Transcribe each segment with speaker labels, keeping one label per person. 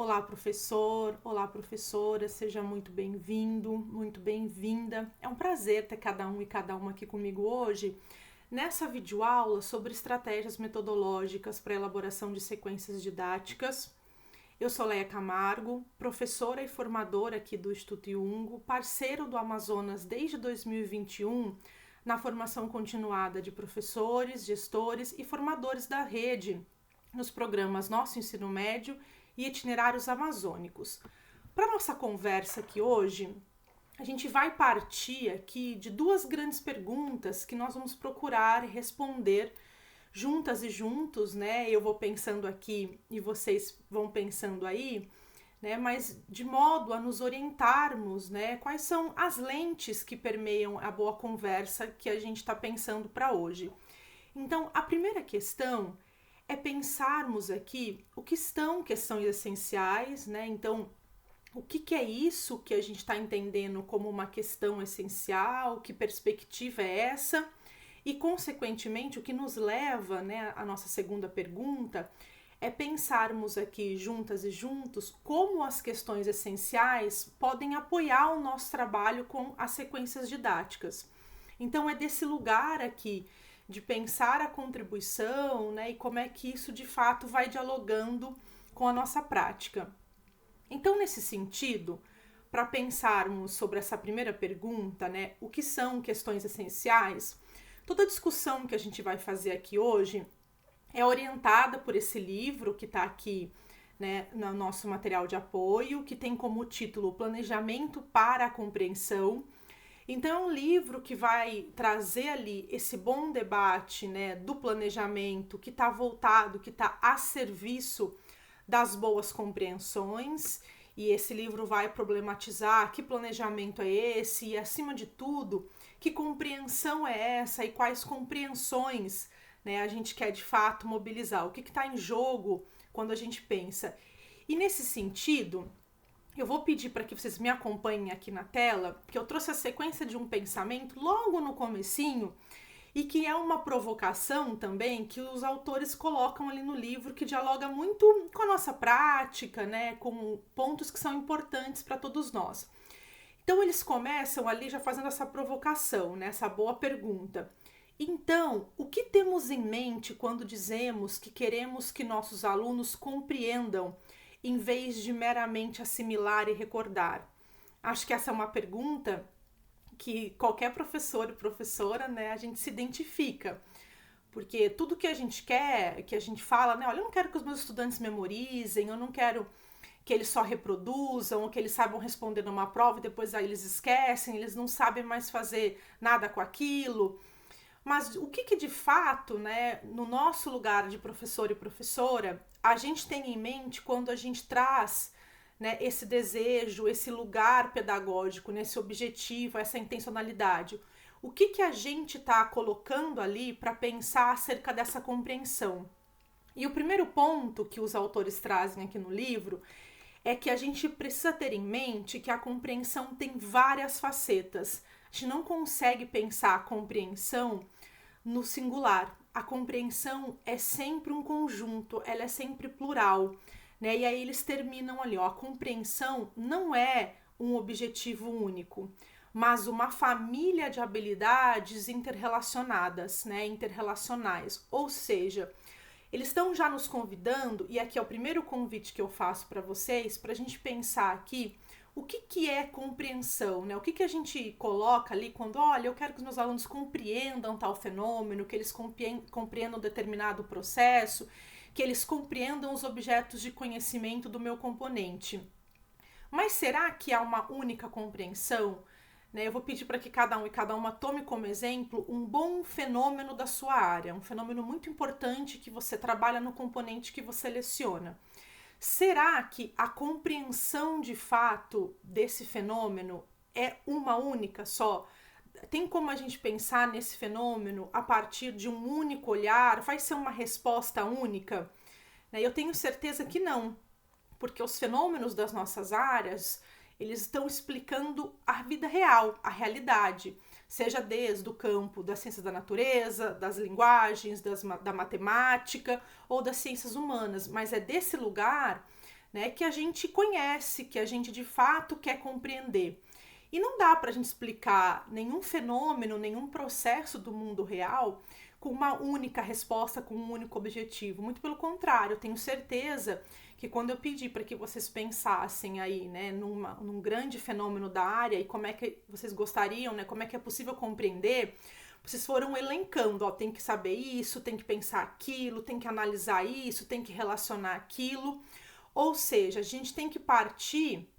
Speaker 1: Olá, professor, olá, professora, seja muito bem-vindo, muito bem-vinda. É um prazer ter cada um e cada uma aqui comigo hoje nessa videoaula sobre estratégias metodológicas para a elaboração de sequências didáticas. Eu sou Leia Camargo, professora e formadora aqui do Instituto Iungo, parceiro do Amazonas desde 2021 na formação continuada de professores, gestores e formadores da rede nos programas Nosso Ensino Médio e Itinerários Amazônicos. Para nossa conversa aqui hoje, a gente vai partir aqui de duas grandes perguntas que nós vamos procurar responder juntas e juntos, né? Eu vou pensando aqui e vocês vão pensando aí, né? Mas de modo a nos orientarmos, né? Quais são as lentes que permeiam a boa conversa que a gente está pensando para hoje. Então, a primeira questão é pensarmos aqui o que são questões essenciais, né? Então, o que é isso que a gente está entendendo como uma questão essencial? Que perspectiva é essa? E, consequentemente, o que nos leva, né, à nossa segunda pergunta é pensarmos aqui juntas e juntos como as questões essenciais podem apoiar o nosso trabalho com as sequências didáticas. Então, é desse lugar aqui de pensar a contribuição, né, e como é que isso de fato vai dialogando com a nossa prática. Então, nesse sentido, para pensarmos sobre essa primeira pergunta, né, o que são questões essenciais, toda a discussão que a gente vai fazer aqui hoje é orientada por esse livro que está aqui, né, no nosso material de apoio, que tem como título Planejamento para a Compreensão. Então, é um livro que vai trazer ali esse bom debate, né, do planejamento que está voltado, que está a serviço das boas compreensões. E esse livro vai problematizar que planejamento é esse e, acima de tudo, que compreensão é essa e quais compreensões, né, a gente quer de fato mobilizar. O que está em jogo quando a gente pensa. E nesse sentido, eu vou pedir para que vocês me acompanhem aqui na tela, que eu trouxe a sequência de um pensamento logo no comecinho e que é uma provocação também que os autores colocam ali no livro, que dialoga muito com a nossa prática, né, com pontos que são importantes para todos nós. Então eles começam ali já fazendo essa provocação, né, essa boa pergunta. Então, o que temos em mente quando dizemos que queremos que nossos alunos compreendam em vez de meramente assimilar e recordar? Acho que essa é uma pergunta que qualquer professor e professora, né, a gente se identifica. Porque tudo que a gente quer, que a gente fala, né, olha, eu não quero que os meus estudantes memorizem, eu não quero que eles só reproduzam, ou que eles saibam responder numa prova e depois aí eles esquecem, eles não sabem mais fazer nada com aquilo. Mas o que de fato, né, no nosso lugar de professor e professora, a gente tem em mente quando a gente traz, né, esse desejo, esse lugar pedagógico, nesse objetivo, essa intencionalidade? O que a gente está colocando ali para pensar acerca dessa compreensão? E o primeiro ponto que os autores trazem aqui no livro é que a gente precisa ter em mente que a compreensão tem várias facetas. A gente não consegue pensar a compreensão no singular. A compreensão é sempre um conjunto, ela é sempre plural, né? E aí eles terminam ali, ó, a compreensão não é um objetivo único, mas uma família de habilidades interrelacionadas, né? Interrelacionais. Ou seja, eles estão já nos convidando, e aqui é o primeiro convite que eu faço para vocês, para a gente pensar aqui o que é compreensão, né? O que a gente coloca ali quando, olha, eu quero que os meus alunos compreendam tal fenômeno, que eles compreendam determinado processo, que eles compreendam os objetos de conhecimento do meu componente. Mas será que há uma única compreensão? Né, eu vou pedir para que cada um e cada uma tome como exemplo um bom fenômeno da sua área, um fenômeno muito importante que você trabalha no componente que você leciona. Será que a compreensão de fato desse fenômeno é uma única só? Tem como a gente pensar nesse fenômeno a partir de um único olhar? Vai ser uma resposta única? Eu tenho certeza que não, porque os fenômenos das nossas áreas, eles estão explicando a vida real, a realidade, seja desde o campo da ciência da natureza, das linguagens, da matemática ou das ciências humanas, mas é desse lugar, né, que a gente conhece, que a gente de fato quer compreender. E não dá para a gente explicar nenhum fenômeno, nenhum processo do mundo real com uma única resposta, com um único objetivo. Muito pelo contrário, eu tenho certeza que quando eu pedi para que vocês pensassem aí, né, num grande fenômeno da área e como é que vocês gostariam, né, como é que é possível compreender, vocês foram elencando, ó, tem que saber isso, tem que pensar aquilo, tem que analisar isso, tem que relacionar aquilo. Ou seja, a gente tem que partir,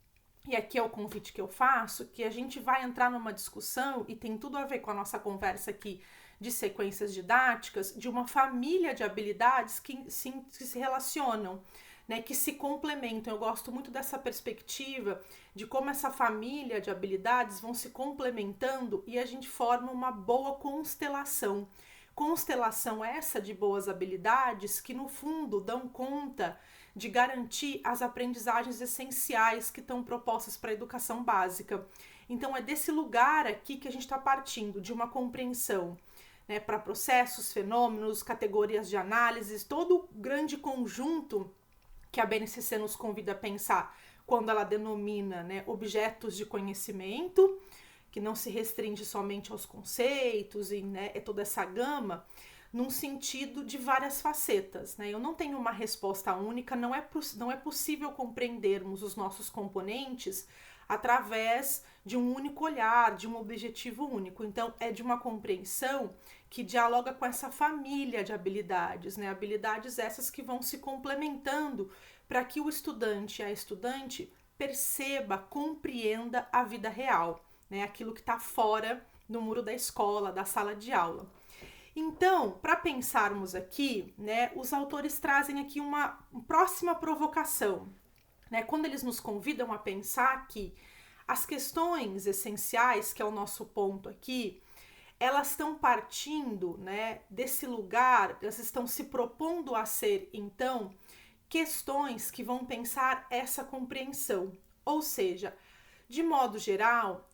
Speaker 1: e aqui é o convite que eu faço, que a gente vai entrar numa discussão, e tem tudo a ver com a nossa conversa aqui de sequências didáticas, de uma família de habilidades que se relacionam, né, que se complementam. Eu gosto muito dessa perspectiva de como essa família de habilidades vão se complementando e a gente forma uma boa constelação. Constelação essa de boas habilidades que, no fundo, dão conta de garantir as aprendizagens essenciais que estão propostas para a educação básica. Então, é desse lugar aqui que a gente está partindo, de uma compreensão, né, para processos, fenômenos, categorias de análise, todo o grande conjunto que a BNCC nos convida a pensar quando ela denomina, né, objetos de conhecimento, que não se restringe somente aos conceitos, e, né, é toda essa gama, num sentido de várias facetas, né? Eu não tenho uma resposta única, não é possível compreendermos os nossos componentes através de um único olhar, de um objetivo único. Então, é de uma compreensão que dialoga com essa família de habilidades, né? Habilidades essas que vão se complementando para que o estudante e a estudante perceba, compreenda a vida real, né? Aquilo que está fora do muro da escola, da sala de aula. Então, para pensarmos aqui, né, os autores trazem aqui uma próxima provocação, né? Quando eles nos convidam a pensar que as questões essenciais, que é o nosso ponto aqui, elas estão partindo, né, desse lugar, elas estão se propondo a ser, então, questões que vão pensar essa compreensão. Ou seja, de modo geral,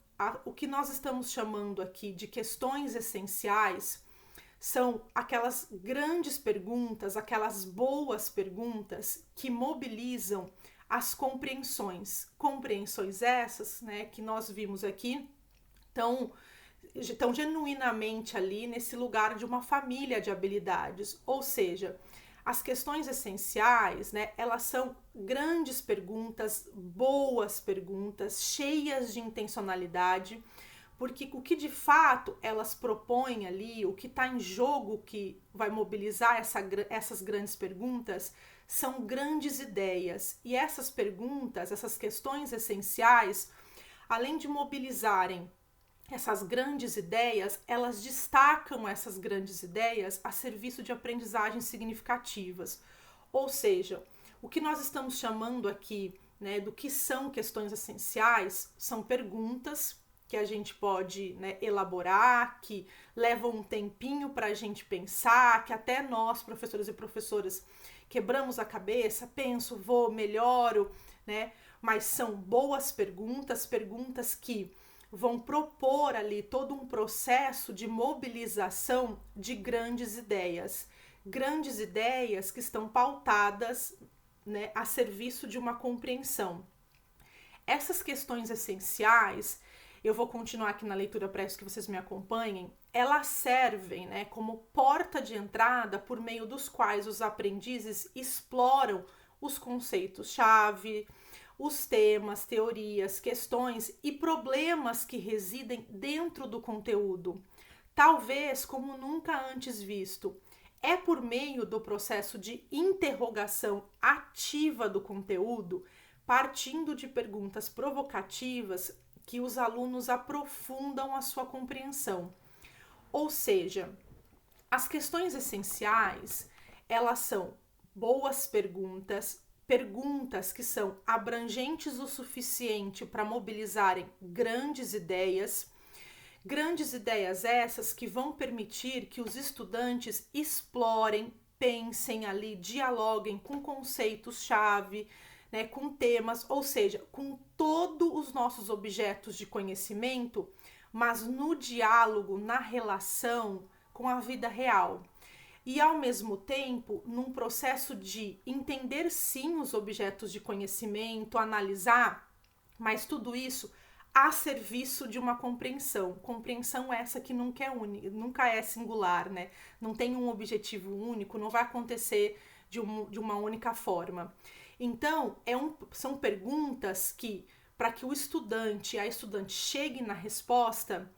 Speaker 1: o que nós estamos chamando aqui de questões essenciais são aquelas grandes perguntas, aquelas boas perguntas que mobilizam as compreensões. Compreensões essas, né, que nós vimos aqui, estão genuinamente ali nesse lugar de uma família de habilidades. Ou seja, as questões essenciais, né, elas são grandes perguntas, boas perguntas, cheias de intencionalidade, porque o que de fato elas propõem ali, o que está em jogo que vai mobilizar essas grandes perguntas, são grandes ideias. E essas perguntas, essas questões essenciais, além de mobilizarem essas grandes ideias, elas destacam essas grandes ideias a serviço de aprendizagens significativas. Ou seja, o que nós estamos chamando aqui, né, do que são questões essenciais, são perguntas que a gente pode, né, elaborar, que levam um tempinho para a gente pensar, que até nós, professores e professoras, quebramos a cabeça, penso, vou, melhoro, né? Mas são boas perguntas, perguntas que vão propor ali todo um processo de mobilização de grandes ideias que estão pautadas, né, a serviço de uma compreensão. Essas questões essenciais, eu vou continuar aqui na leitura para isso que vocês me acompanhem, elas servem, né, como porta de entrada por meio dos quais os aprendizes exploram os conceitos-chave, os temas, teorias, questões e problemas que residem dentro do conteúdo, talvez como nunca antes visto. É por meio do processo de interrogação ativa do conteúdo, partindo de perguntas provocativas, que os alunos aprofundam a sua compreensão. Ou seja, as questões essenciais, elas são boas perguntas, perguntas que são abrangentes o suficiente para mobilizarem grandes ideias essas que vão permitir que os estudantes explorem, pensem ali, dialoguem com conceitos-chave, né, com temas, ou seja, com todos os nossos objetos de conhecimento, mas no diálogo, na relação com a vida real. e ao mesmo tempo num processo de entender sim os objetos de conhecimento, analisar, mas tudo isso a serviço de uma compreensão. Compreensão essa que nunca é única, nunca é singular, né? Não tem um objetivo único, não vai acontecer de uma única forma. Então, são perguntas que, para que o estudante, a estudante chegue na resposta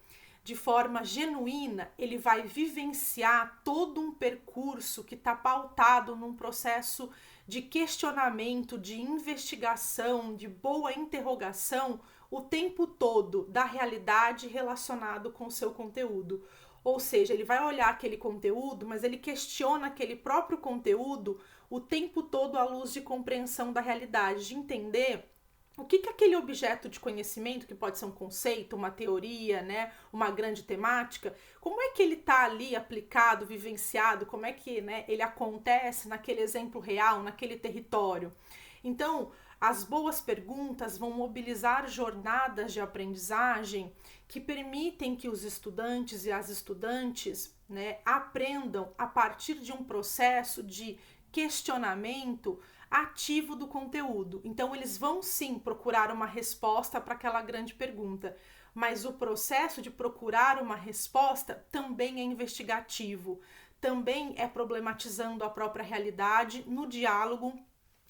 Speaker 1: de forma genuína, ele vai vivenciar todo um percurso que está pautado num processo de questionamento, de investigação, de boa interrogação o tempo todo da realidade relacionado com o seu conteúdo. Ou seja, ele vai olhar aquele conteúdo, mas ele questiona aquele próprio conteúdo o tempo todo à luz de compreensão da realidade, de entender o que aquele objeto de conhecimento, que pode ser um conceito, uma teoria, né, uma grande temática, como é que ele está ali aplicado, vivenciado, como é que, né, ele acontece naquele exemplo real, naquele território. Então, as boas perguntas vão mobilizar jornadas de aprendizagem que permitem que os estudantes e as estudantes, né, aprendam a partir de um processo de questionamento ativo do conteúdo. Então, eles vão sim procurar uma resposta para aquela grande pergunta, mas o processo de procurar uma resposta também é investigativo, também é problematizando a própria realidade no diálogo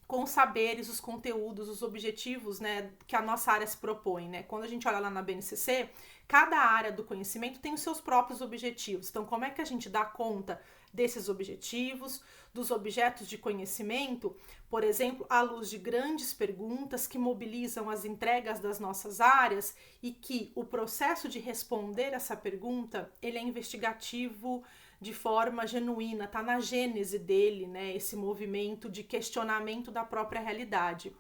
Speaker 1: com os saberes, os conteúdos, os objetivos, né, que a nossa área se propõe, né? Quando a gente olha lá na BNCC, cada área do conhecimento tem os seus próprios objetivos. Então, como é que a gente dá conta desses objetivos, dos objetos de conhecimento, por exemplo, à luz de grandes perguntas que mobilizam as entregas das nossas áreas e que o processo de responder essa pergunta, ele é investigativo de forma genuína, tá na gênese dele, né, esse movimento de questionamento da própria realidade.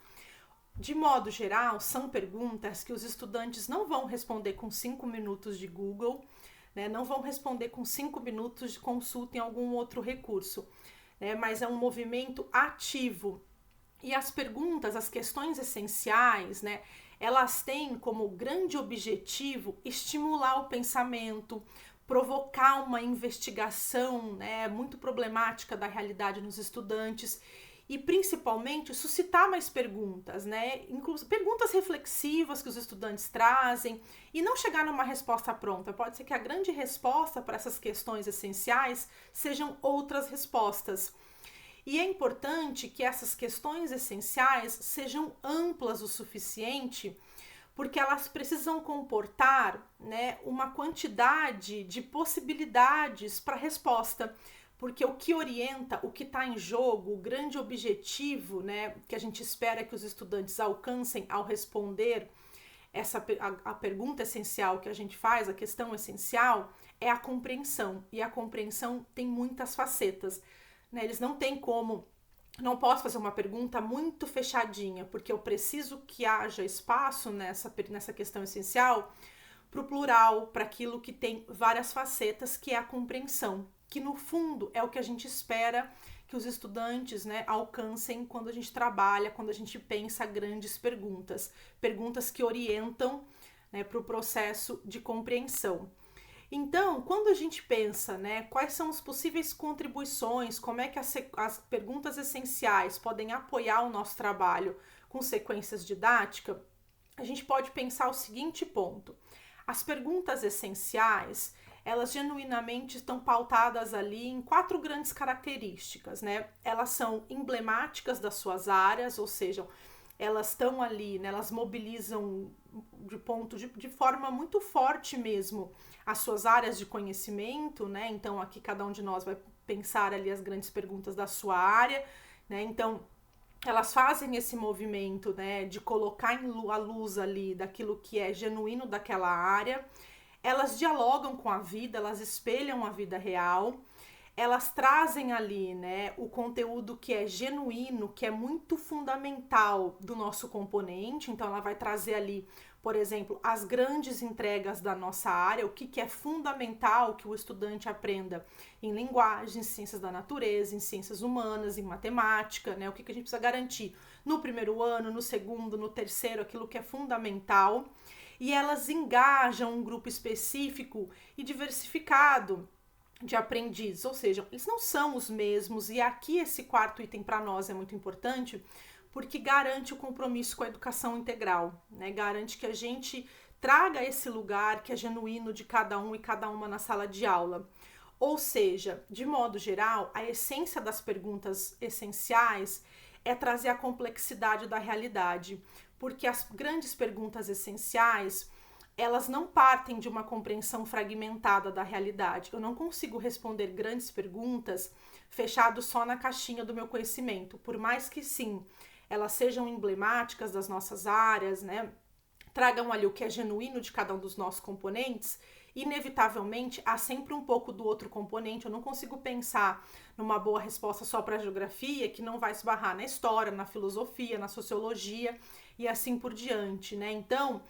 Speaker 1: De modo geral, são perguntas que os estudantes não vão responder com 5 minutos de Google, né, não vão responder com 5 minutos de consulta em algum outro recurso, né, mas é um movimento ativo. E as perguntas, as questões essenciais, né, elas têm como grande objetivo estimular o pensamento, provocar uma investigação, né, muito problemática da realidade nos estudantes e principalmente suscitar mais perguntas, né, perguntas reflexivas que os estudantes trazem e não chegar numa resposta pronta. Pode ser que a grande resposta para essas questões essenciais sejam outras respostas. E é importante que essas questões essenciais sejam amplas o suficiente, porque elas precisam comportar, né, uma quantidade de possibilidades para resposta, porque o que orienta, o que está em jogo, o grande objetivo, né, que a gente espera que os estudantes alcancem ao responder a pergunta essencial que a gente faz, a questão essencial, é a compreensão, e a compreensão tem muitas facetas, né, eles não têm como. Não posso fazer uma pergunta muito fechadinha, porque eu preciso que haja espaço nessa questão essencial para o plural, para aquilo que tem várias facetas, que é a compreensão, que no fundo é o que a gente espera que os estudantes, né, alcancem quando a gente trabalha, quando a gente pensa grandes perguntas, perguntas que orientam, né, para o processo de compreensão. Então, quando a gente pensa, né, quais são as possíveis contribuições, como é que as perguntas essenciais podem apoiar o nosso trabalho com sequências didáticas, a gente pode pensar o seguinte ponto. As perguntas essenciais, elas genuinamente estão pautadas ali em 4 grandes características, né? Elas são emblemáticas das suas áreas, ou seja, elas estão ali, né, elas mobilizam de forma muito forte mesmo as suas áreas de conhecimento, né? Então aqui cada um de nós vai pensar ali as grandes perguntas da sua área, né? Então elas fazem esse movimento, né, de colocar a luz ali daquilo que é genuíno daquela área. Elas dialogam com a vida, elas espelham a vida real. Elas trazem ali, né, o conteúdo que é genuíno, que é muito fundamental do nosso componente. Então, ela vai trazer ali, por exemplo, as grandes entregas da nossa área, o que é fundamental que o estudante aprenda em linguagem, em ciências da natureza, em ciências humanas, em matemática, né, o que a gente precisa garantir no primeiro ano, no segundo, no terceiro, aquilo que é fundamental. E elas engajam um grupo específico e diversificado, de aprendizes, ou seja, eles não são os mesmos, e aqui esse quarto item para nós é muito importante, porque garante o compromisso com a educação integral, né? Garante que a gente traga esse lugar que é genuíno de cada um e cada uma na sala de aula. Ou seja, de modo geral, a essência das perguntas essenciais é trazer a complexidade da realidade, porque as grandes perguntas essenciais, elas não partem de uma compreensão fragmentada da realidade. Eu não consigo responder grandes perguntas fechado só na caixinha do meu conhecimento, por mais que sim, elas sejam emblemáticas das nossas áreas, né? Tragam ali o que é genuíno de cada um dos nossos componentes, inevitavelmente há sempre um pouco do outro componente. Eu não consigo pensar numa boa resposta só para a geografia que não vai esbarrar na história, na filosofia, na sociologia e assim por diante, né? Então,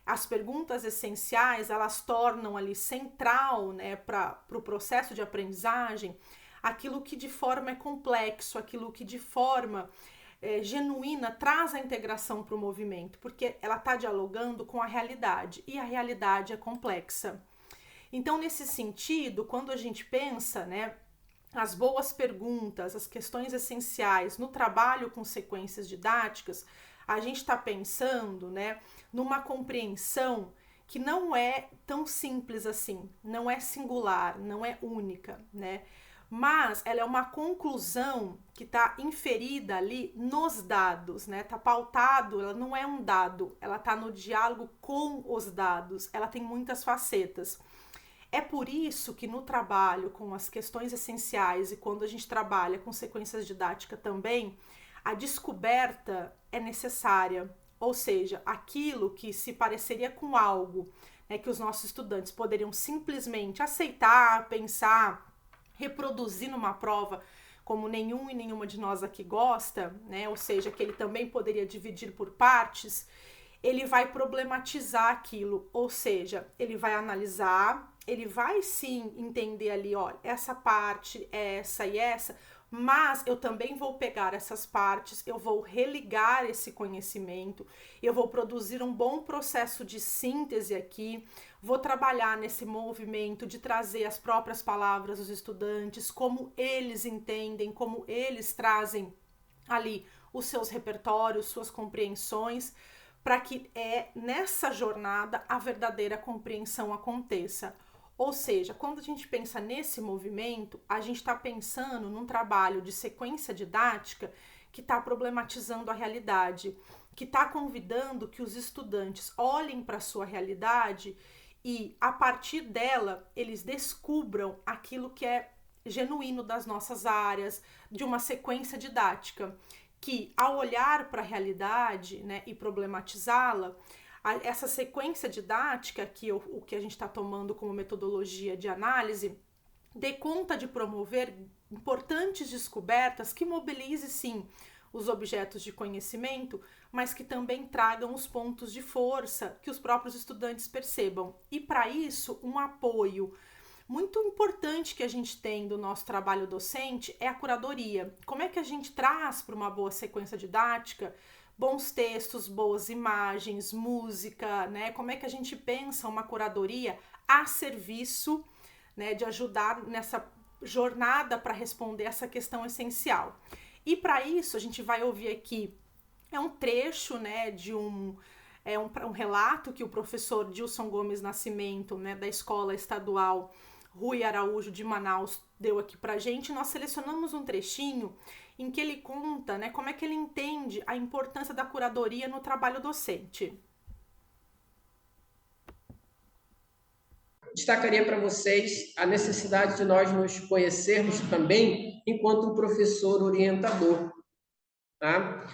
Speaker 1: as perguntas essenciais, elas tornam ali central, né, para o processo de aprendizagem, aquilo que de forma é complexo, aquilo que de forma genuína traz a integração para o movimento, porque ela está dialogando com a realidade, e a realidade é complexa. Então, nesse sentido, quando a gente pensa, né, as boas perguntas, as questões essenciais no trabalho com sequências didáticas, a gente está pensando, né, numa compreensão que não é tão simples assim, não é singular, não é única, né? Mas ela é uma conclusão que está inferida ali nos dados, né? Tá pautado, ela não é um dado, ela está no diálogo com os dados, ela tem muitas facetas. É por isso que no trabalho com as questões essenciais e quando a gente trabalha com sequências didáticas também, a descoberta é necessária. Ou seja, aquilo que se pareceria com algo, né, que os nossos estudantes poderiam simplesmente aceitar, pensar, reproduzir numa prova, como nenhum e nenhuma de nós aqui gosta, né? Ou seja, que ele também poderia dividir por partes, ele vai problematizar aquilo, ou seja, ele vai analisar, ele vai sim entender ali, olha, essa parte, essa e essa, mas eu também vou pegar essas partes, eu vou religar esse conhecimento, eu vou produzir um bom processo de síntese aqui, vou trabalhar nesse movimento de trazer as próprias palavras dos estudantes, como eles entendem, como eles trazem ali os seus repertórios, suas compreensões, para que nessa jornada a verdadeira compreensão aconteça. Ou seja, quando a gente pensa nesse movimento, a gente está pensando num trabalho de sequência didática que está problematizando a realidade, que está convidando que os estudantes olhem para a sua realidade e, a partir dela, eles descubram aquilo que é genuíno das nossas áreas, de uma sequência didática, que, ao olhar para a realidade, né, e problematizá-la, essa sequência didática, o que a gente está tomando como metodologia de análise, dê conta de promover importantes descobertas que mobilize, sim, os objetos de conhecimento, mas que também tragam os pontos de força que os próprios estudantes percebam. E, para isso, um apoio muito importante que a gente tem do nosso trabalho docente é a curadoria. Como é que a gente traz para uma boa sequência didática bons textos, boas imagens, música, né? Como é que a gente pensa uma curadoria a serviço, né, de ajudar nessa jornada para responder essa questão essencial. E para isso a gente vai ouvir aqui um trecho, né, de um relato que o professor Dilson Gomes Nascimento, né, da Escola Estadual Rui Araújo de Manaus deu aqui pra gente. Nós selecionamos um trechinho em que ele conta, né, como é que ele entende a importância da curadoria no trabalho docente.
Speaker 2: Destacaria para vocês a necessidade de nós nos conhecermos também enquanto um professor orientador. Tá?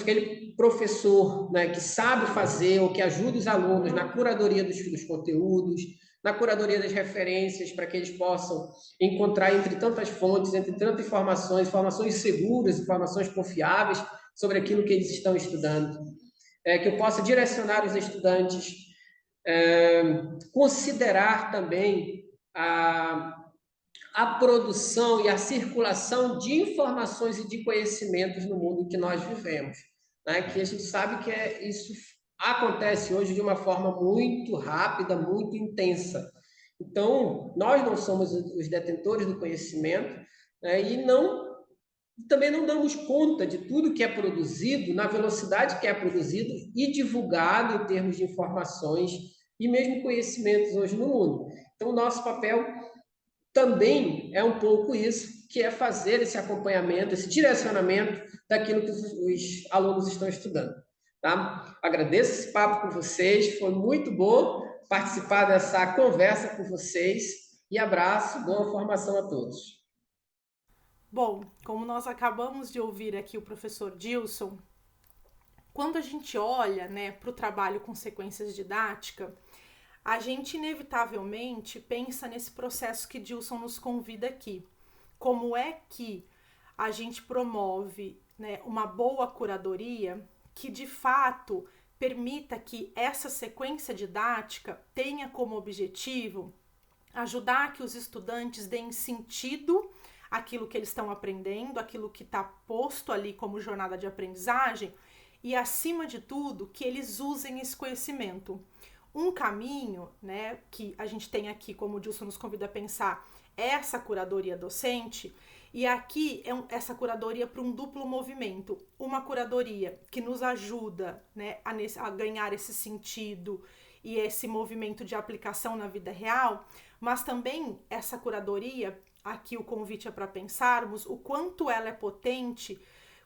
Speaker 2: Aquele professor, né, que sabe fazer ou que ajuda os alunos na curadoria dos conteúdos, na curadoria das referências, para que eles possam encontrar entre tantas fontes, entre tantas informações seguras, informações confiáveis sobre aquilo que eles estão estudando. Que eu possa direcionar os estudantes, considerar também a produção e a circulação de informações e de conhecimentos no mundo em que nós vivemos, né? Que a gente sabe que isso acontece hoje de uma forma muito rápida, muito intensa. Então, nós não somos os detentores do conhecimento, né, e também não damos conta de tudo que é produzido, na velocidade que é produzido e divulgado em termos de informações e mesmo conhecimentos hoje no mundo. Então, o nosso papel também é um pouco isso, que é fazer esse acompanhamento, esse direcionamento daquilo que os alunos estão estudando. Tá? Agradeço esse papo com vocês, foi muito bom participar dessa conversa com vocês e abraço, boa formação a todos.
Speaker 1: Bom, como nós acabamos de ouvir aqui o professor Dilson, quando a gente olha, né, para o trabalho com sequências didáticas, a gente inevitavelmente pensa nesse processo que Dilson nos convida aqui. Como é que a gente promove, né, uma boa curadoria que de fato permita que essa sequência didática tenha como objetivo ajudar que os estudantes deem sentido àquilo que eles estão aprendendo, aquilo que está posto ali como jornada de aprendizagem e, acima de tudo, que eles usem esse conhecimento. Um caminho, né, que a gente tem aqui, como o Dilson nos convida a pensar, é essa curadoria docente, e aqui é essa curadoria para um duplo movimento. Uma curadoria que nos ajuda, né, a ganhar esse sentido e esse movimento de aplicação na vida real, mas também essa curadoria, aqui o convite é para pensarmos o quanto ela é potente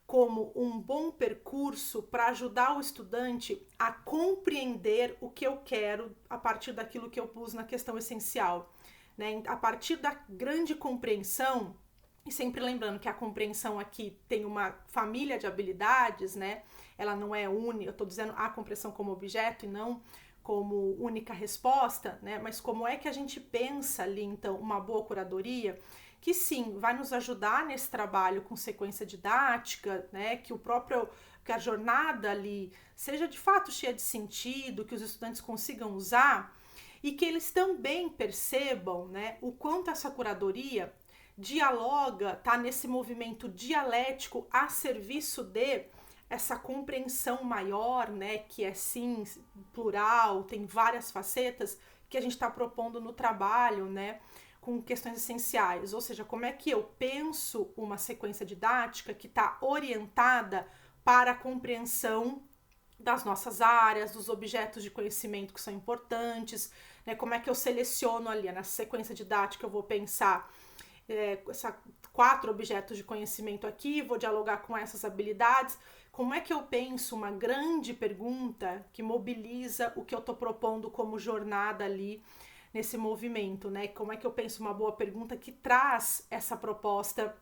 Speaker 1: como um bom percurso para ajudar o estudante a compreender o que eu quero a partir daquilo que eu pus na questão essencial. Né? A partir da grande compreensão, e sempre lembrando que a compreensão aqui tem uma família de habilidades, né? Ela não é única, eu estou dizendo a compreensão como objeto e não como única resposta, né? Mas como é que a gente pensa ali, então, uma boa curadoria que sim, vai nos ajudar nesse trabalho com sequência didática, né? Que a jornada ali seja de fato cheia de sentido, que os estudantes consigam usar e que eles também percebam, né, o quanto essa curadoria dialoga, tá nesse movimento dialético a serviço de essa compreensão maior, né, que é sim plural, tem várias facetas que a gente está propondo no trabalho, né, com questões essenciais, ou seja, como é que eu penso uma sequência didática que está orientada para a compreensão das nossas áreas, dos objetos de conhecimento que são importantes, né, como é que eu seleciono ali, nessa sequência didática eu vou pensar essa 4 objetos de conhecimento aqui, vou dialogar com essas habilidades. Como é que eu penso uma grande pergunta que mobiliza o que eu estou propondo como jornada ali nesse movimento, né? Como é que eu penso uma boa pergunta que traz essa proposta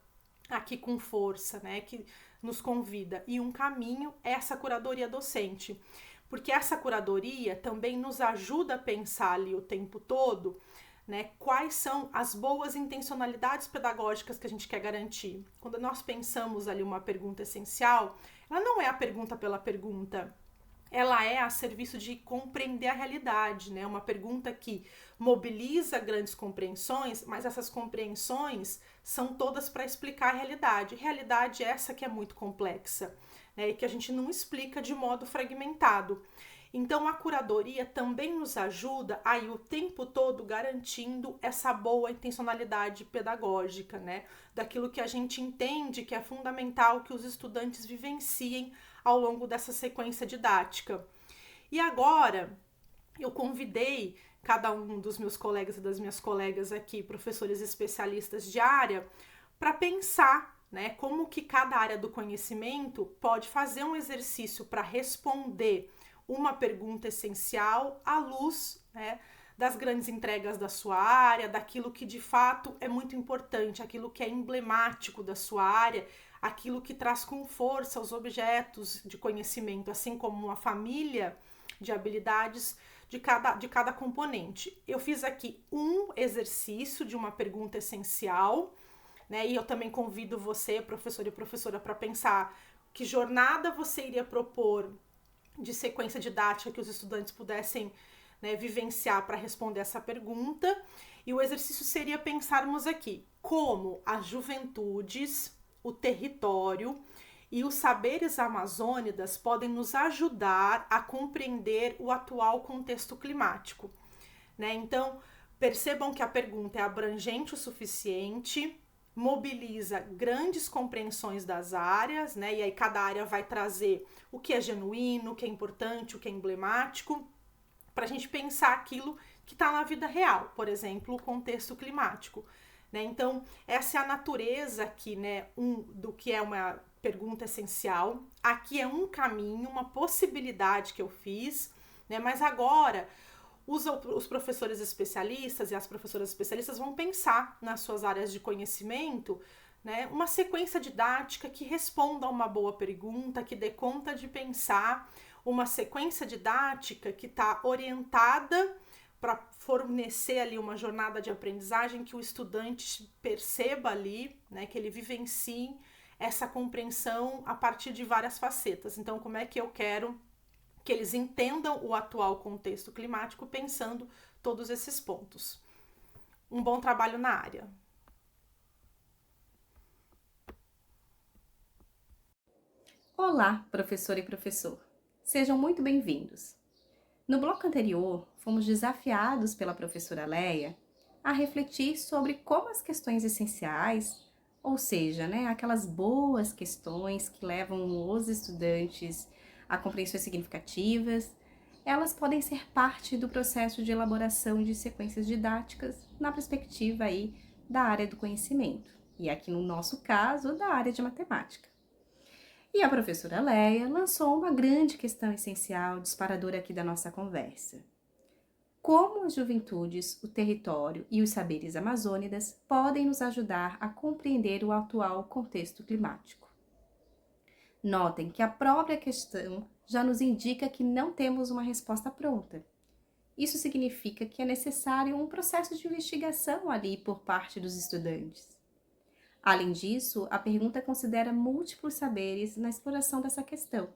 Speaker 1: aqui com força, né? Que nos convida. E um caminho é essa curadoria docente, porque essa curadoria também nos ajuda a pensar ali o tempo todo, né, quais são as boas intencionalidades pedagógicas que a gente quer garantir. Quando nós pensamos ali uma pergunta essencial, ela não é a pergunta pela pergunta, ela é a serviço de compreender a realidade, né? Uma pergunta que mobiliza grandes compreensões, mas essas compreensões são todas para explicar a realidade. Realidade essa que é muito complexa, né? E que a gente não explica de modo fragmentado. Então, a curadoria também nos ajuda aí o tempo todo garantindo essa boa intencionalidade pedagógica, né? Daquilo que a gente entende que é fundamental que os estudantes vivenciem ao longo dessa sequência didática. E agora, eu convidei cada um dos meus colegas e das minhas colegas aqui, professores especialistas de área, para pensar, né, como que cada área do conhecimento pode fazer um exercício para responder uma pergunta essencial à luz, né, das grandes entregas da sua área, daquilo que de fato é muito importante, aquilo que é emblemático da sua área, aquilo que traz com força os objetos de conhecimento, assim como uma família de habilidades de cada componente. Eu fiz aqui um exercício de uma pergunta essencial, né? E eu também convido você, professor e professora, para pensar que jornada você iria propor de sequência didática que os estudantes pudessem, né, vivenciar para responder essa pergunta. E o exercício seria pensarmos aqui como as juventudes, o território e os saberes amazônidas podem nos ajudar a compreender o atual contexto climático, né? Então, Percebam que a pergunta é abrangente o suficiente, mobiliza grandes compreensões das áreas, né? E aí cada área vai trazer o que é genuíno, o que é importante, o que é emblemático, para a gente pensar aquilo que está na vida real, por exemplo, o contexto climático. Né? Então, essa é a natureza aqui, né, do que é uma pergunta essencial. Aqui é um caminho, uma possibilidade que eu fiz, né? Mas agora os professores especialistas e as professoras especialistas vão pensar nas suas áreas de conhecimento, né, uma sequência didática que responda a uma boa pergunta, que dê conta de pensar uma sequência didática que está orientada para fornecer ali uma jornada de aprendizagem que o estudante perceba ali, né, que ele vivencie essa compreensão a partir de várias facetas. Então, como é que eu quero que eles entendam o atual contexto climático pensando todos esses pontos. Um bom trabalho na área.
Speaker 3: Olá, professora e professor. Sejam muito bem-vindos. No bloco anterior, fomos desafiados pela professora Leia a refletir sobre como as questões essenciais, ou seja, aquelas boas questões que levam os estudantes a compreensões significativas, elas podem ser parte do processo de elaboração de sequências didáticas na perspectiva aí da área do conhecimento, e aqui no nosso caso, da área de matemática. E a professora Leia lançou uma grande questão essencial, disparadora aqui da nossa conversa. Como as juventudes, o território e os saberes amazônidas podem nos ajudar a compreender o atual contexto climático? Notem que a própria questão já nos indica que não temos uma resposta pronta. Isso significa que é necessário um processo de investigação ali por parte dos estudantes. Além disso, a pergunta considera múltiplos saberes na exploração dessa questão.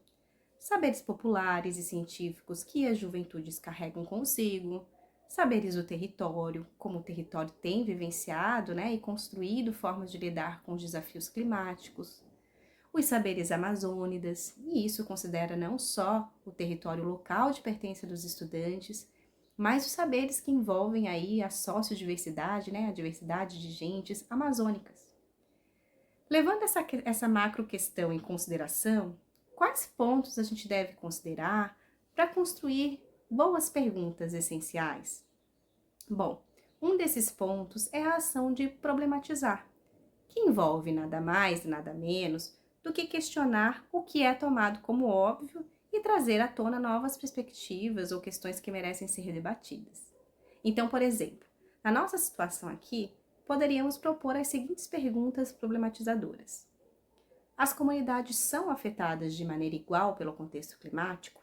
Speaker 3: Saberes populares e científicos que as juventudes carregam consigo, saberes do território, como o território tem vivenciado, e construído formas de lidar com os desafios climáticos, os saberes amazônidas, e isso considera não só o território local de pertença dos estudantes, mas os saberes que envolvem aí a sociodiversidade, a diversidade de gentes amazônicas. Levando essa macro questão em consideração, quais pontos a gente deve considerar para construir boas perguntas essenciais? Bom, um desses pontos é a ação de problematizar, que envolve nada mais e nada menos do que questionar o que é tomado como óbvio e trazer à tona novas perspectivas ou questões que merecem ser debatidas. Então, por exemplo, na nossa situação aqui, poderíamos propor as seguintes perguntas problematizadoras. As comunidades são afetadas de maneira igual pelo contexto climático?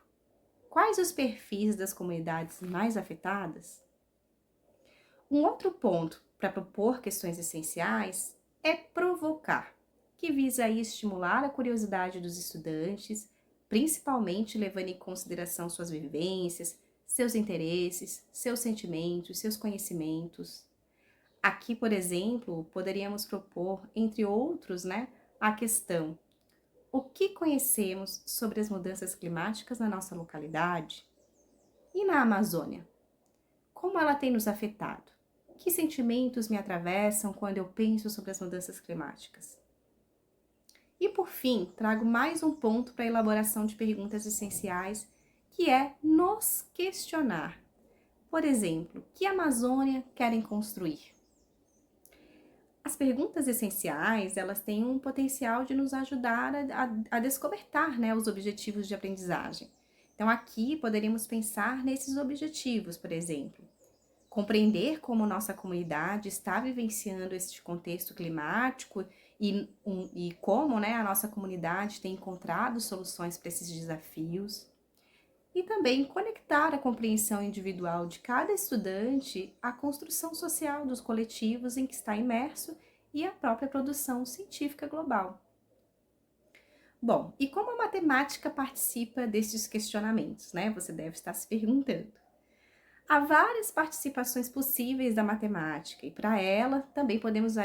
Speaker 3: Quais os perfis das comunidades mais afetadas? Um outro ponto para propor questões essenciais é provocar, que visa aí estimular a curiosidade dos estudantes, principalmente levando em consideração suas vivências, seus interesses, seus sentimentos, seus conhecimentos. Aqui, por exemplo, poderíamos propor, entre outros, a questão: o que conhecemos sobre as mudanças climáticas na nossa localidade? E na Amazônia? Como ela tem nos afetado? Que sentimentos me atravessam quando eu penso sobre as mudanças climáticas? E por fim, trago mais um ponto para a elaboração de perguntas essenciais, que é nos questionar. Por exemplo, que Amazônia querem construir? As perguntas essenciais, elas têm um potencial de nos ajudar a descobertar, os objetivos de aprendizagem. Então, aqui poderíamos pensar nesses objetivos, por exemplo. Compreender como nossa comunidade está vivenciando este contexto climático e como a nossa comunidade tem encontrado soluções para esses desafios. E também conectar a compreensão individual de cada estudante à construção social dos coletivos em que está imerso e à própria produção científica global. Bom, e como a matemática participa destes questionamentos, Você deve estar se perguntando. Há várias participações possíveis da matemática e para ela também podemos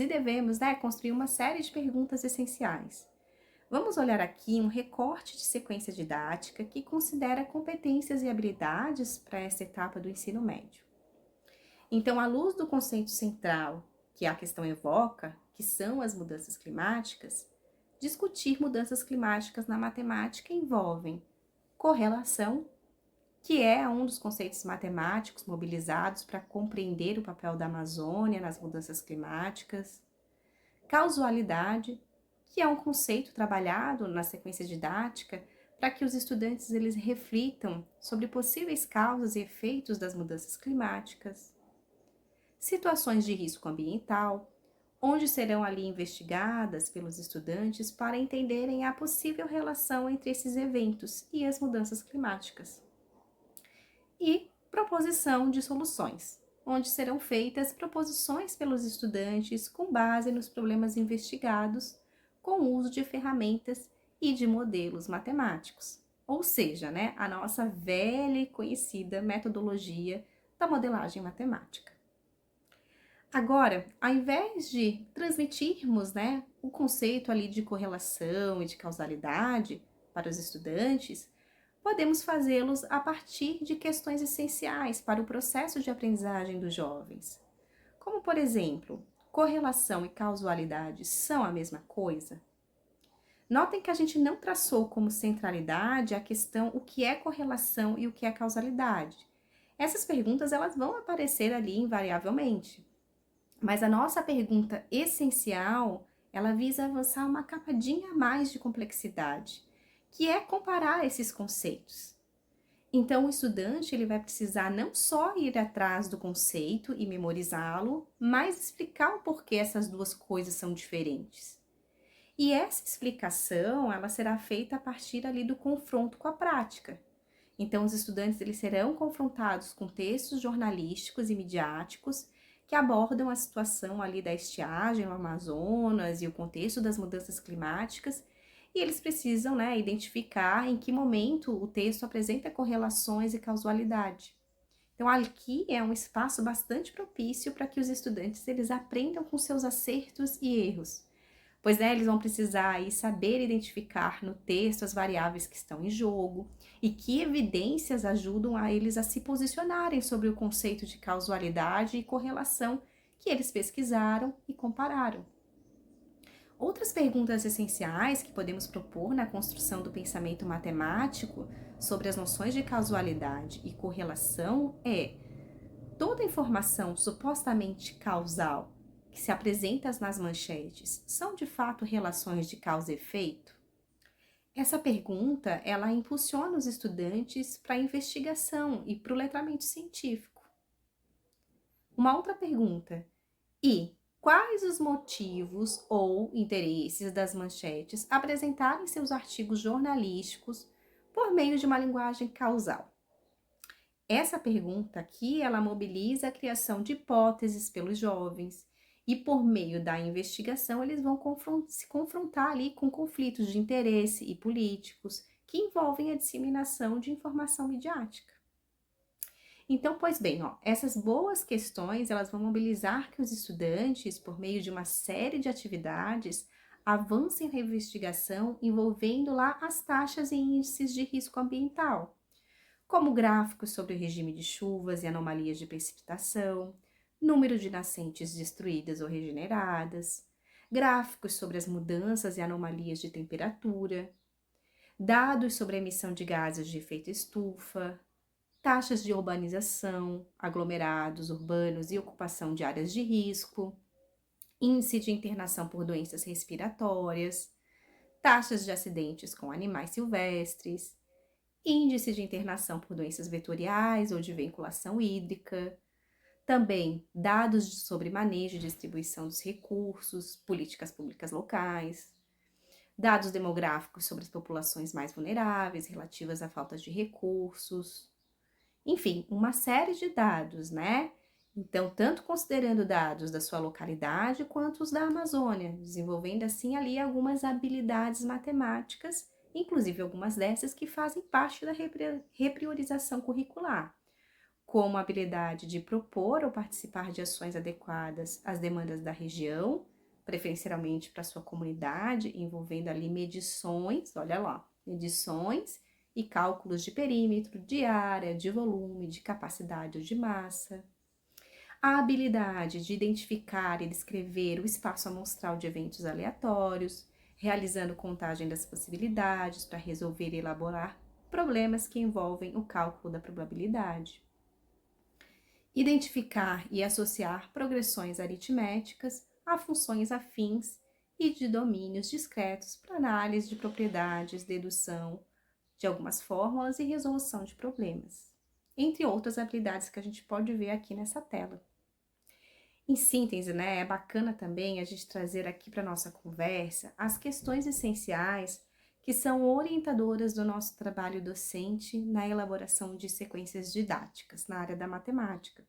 Speaker 3: e devemos construir uma série de perguntas essenciais. Vamos olhar aqui um recorte de sequência didática que considera competências e habilidades para essa etapa do ensino médio. Então, à luz do conceito central que a questão evoca, que são as mudanças climáticas, discutir mudanças climáticas na matemática envolvem correlação, que é um dos conceitos matemáticos mobilizados para compreender o papel da Amazônia nas mudanças climáticas, causalidade, que é um conceito trabalhado na sequência didática para que os estudantes eles reflitam sobre possíveis causas e efeitos das mudanças climáticas, situações de risco ambiental, onde serão ali investigadas pelos estudantes para entenderem a possível relação entre esses eventos e as mudanças climáticas. E proposição de soluções, onde serão feitas proposições pelos estudantes com base nos problemas investigados, com o uso de ferramentas e de modelos matemáticos. Ou seja, a nossa velha e conhecida metodologia da modelagem matemática. Agora, ao invés de transmitirmos o conceito ali de correlação e de causalidade para os estudantes, podemos fazê-los a partir de questões essenciais para o processo de aprendizagem dos jovens. Como, por exemplo, correlação e causalidade são a mesma coisa? Notem que a gente não traçou como centralidade a questão o que é correlação e o que é causalidade. Essas perguntas elas vão aparecer ali invariavelmente. Mas a nossa pergunta essencial, ela visa avançar uma capadinha a mais de complexidade, que é comparar esses conceitos. Então, o estudante ele vai precisar não só ir atrás do conceito e memorizá-lo, mas explicar o porquê essas duas coisas são diferentes. E essa explicação, ela será feita a partir ali do confronto com a prática. Então, os estudantes eles serão confrontados com textos jornalísticos e midiáticos que abordam a situação ali da estiagem no Amazonas e o contexto das mudanças climáticas, e eles precisam identificar em que momento o texto apresenta correlações e causalidade. Então, aqui é um espaço bastante propício para que os estudantes eles aprendam com seus acertos e erros, pois eles vão precisar aí saber identificar no texto as variáveis que estão em jogo e que evidências ajudam a eles a se posicionarem sobre o conceito de causalidade e correlação que eles pesquisaram e compararam. Outras perguntas essenciais que podemos propor na construção do pensamento matemático sobre as noções de causalidade e correlação é: toda informação supostamente causal que se apresenta nas manchetes são de fato relações de causa e efeito? Essa pergunta, ela impulsiona os estudantes para a investigação e para o letramento científico. Uma outra pergunta: e quais os motivos ou interesses das manchetes apresentarem seus artigos jornalísticos por meio de uma linguagem causal? Essa pergunta aqui, ela mobiliza a criação de hipóteses pelos jovens e por meio da investigação eles vão se confrontar ali com conflitos de interesse e políticos que envolvem a disseminação de informação midiática. Então, pois bem, essas boas questões, elas vão mobilizar que os estudantes, por meio de uma série de atividades, avancem na investigação envolvendo lá as taxas e índices de risco ambiental, como gráficos sobre o regime de chuvas e anomalias de precipitação, número de nascentes destruídas ou regeneradas, gráficos sobre as mudanças e anomalias de temperatura, dados sobre a emissão de gases de efeito estufa, taxas de urbanização, aglomerados urbanos e ocupação de áreas de risco, índice de internação por doenças respiratórias, taxas de acidentes com animais silvestres, índice de internação por doenças vetoriais ou de vinculação hídrica, também dados sobre manejo e distribuição dos recursos, políticas públicas locais, dados demográficos sobre as populações mais vulneráveis relativas à falta de recursos, enfim, uma série de dados, Então, tanto considerando dados da sua localidade quanto os da Amazônia, desenvolvendo assim ali algumas habilidades matemáticas, inclusive algumas dessas que fazem parte da repriorização curricular, como a habilidade de propor ou participar de ações adequadas às demandas da região, preferencialmente para sua comunidade, envolvendo ali medições e cálculos de perímetro, de área, de volume, de capacidade ou de massa. a habilidade de identificar e descrever o espaço amostral de eventos aleatórios, realizando contagem das possibilidades para resolver e elaborar problemas que envolvem o cálculo da probabilidade. Identificar e associar progressões aritméticas a funções afins e de domínios discretos para análise de propriedades, dedução de algumas fórmulas e resolução de problemas, entre outras habilidades que a gente pode ver aqui nessa tela. Em síntese, né, é bacana também a gente trazer aqui para a nossa conversa as questões essenciais que são orientadoras do nosso trabalho docente na elaboração de sequências didáticas na área da matemática.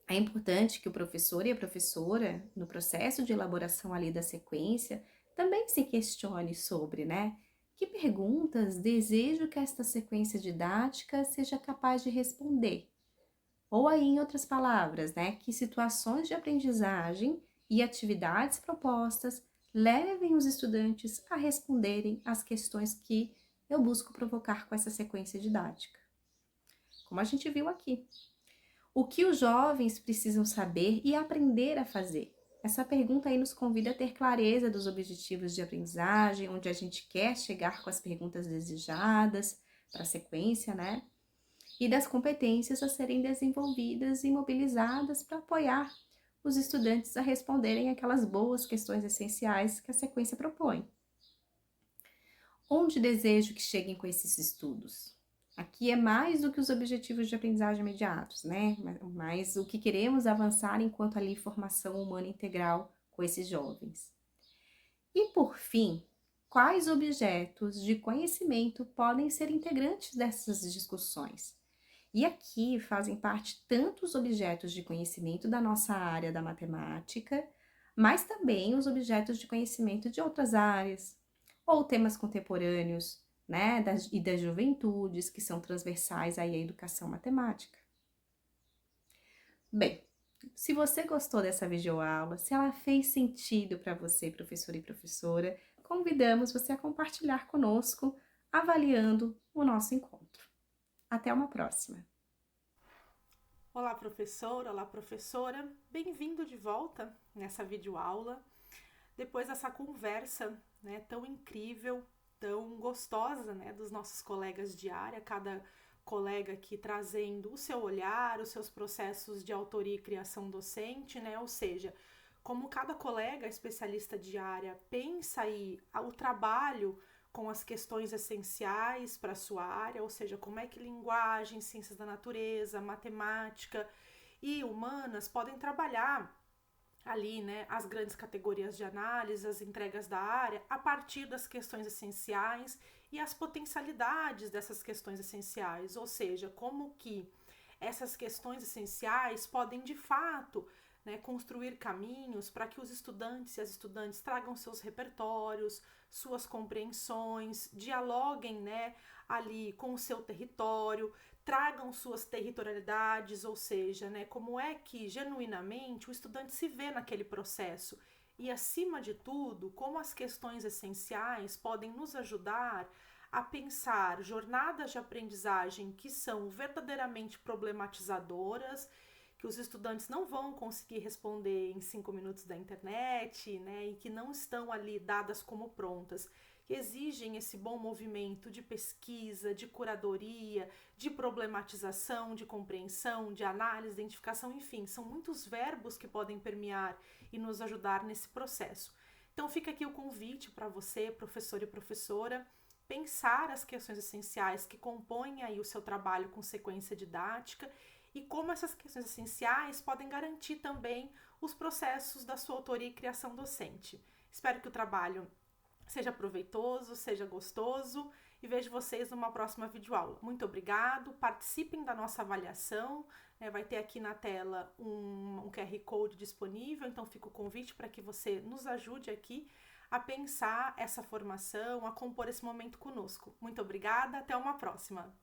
Speaker 3: É importante que o professor e a professora, no processo de elaboração ali da sequência, também se questione sobre, né, que perguntas desejo que esta sequência didática seja capaz de responder. Ou aí, em outras palavras, né, que situações de aprendizagem e atividades propostas levem os estudantes a responderem às questões que eu busco provocar com essa sequência didática. Como a gente viu aqui. O que os jovens precisam saber e aprender a fazer? Essa pergunta aí nos convida a ter clareza dos objetivos de aprendizagem, onde a gente quer chegar com as perguntas desejadas para a sequência, né? E das competências a serem desenvolvidas e mobilizadas para apoiar os estudantes a responderem aquelas boas questões essenciais que a sequência propõe. Onde desejo que cheguem com esses estudos? Aqui é mais do que os objetivos de aprendizagem imediatos, né? Mas o que queremos avançar enquanto ali formação humana integral com esses jovens. E por fim, quais objetos de conhecimento podem ser integrantes dessas discussões? E aqui fazem parte tanto os objetos de conhecimento da nossa área da matemática, mas também os objetos de conhecimento de outras áreas, ou temas contemporâneos, né, e das juventudes, que são transversais aí à educação matemática. Bem, se você gostou dessa videoaula, se ela fez sentido para você, professor e professora, convidamos você a compartilhar conosco, avaliando o nosso encontro. Até uma próxima!
Speaker 1: Olá, professor, olá, professora. Bem-vindo de volta nessa videoaula. Depois dessa conversa, né, tão incrível, tão gostosa, né, dos nossos colegas de área, cada colega aqui trazendo o seu olhar, os seus processos de autoria e criação docente, né, ou seja, como cada colega especialista de área pensa aí o trabalho com as questões essenciais para a sua área, ou seja, como é que linguagem, ciências da natureza, matemática e humanas podem trabalhar ali, né, as grandes categorias de análise, as entregas da área, a partir das questões essenciais e as potencialidades dessas questões essenciais, ou seja, como que essas questões essenciais podem, de fato, né, construir caminhos para que os estudantes e as estudantes tragam seus repertórios, suas compreensões, dialoguem, né, ali com o seu território, tragam suas territorialidades, ou seja, né, como é que genuinamente o estudante se vê naquele processo e, acima de tudo, como as questões essenciais podem nos ajudar a pensar jornadas de aprendizagem que são verdadeiramente problematizadoras, que os estudantes não vão conseguir responder em 5 minutos da internet, né, e que não estão ali dadas como prontas, que exigem esse bom movimento de pesquisa, de curadoria, de problematização, de compreensão, de análise, identificação, enfim, são muitos verbos que podem permear e nos ajudar nesse processo. Então fica aqui o convite para você, professor e professora, pensar as questões essenciais que compõem aí o seu trabalho com sequência didática e como essas questões essenciais podem garantir também os processos da sua autoria e criação docente. Espero que o trabalho seja proveitoso, seja gostoso e vejo vocês numa próxima videoaula. Muito obrigado, participem da nossa avaliação, né? Vai ter aqui na tela um QR Code disponível, então fica o convite para que você nos ajude aqui a pensar essa formação, a compor esse momento conosco. Muito obrigada, até uma próxima!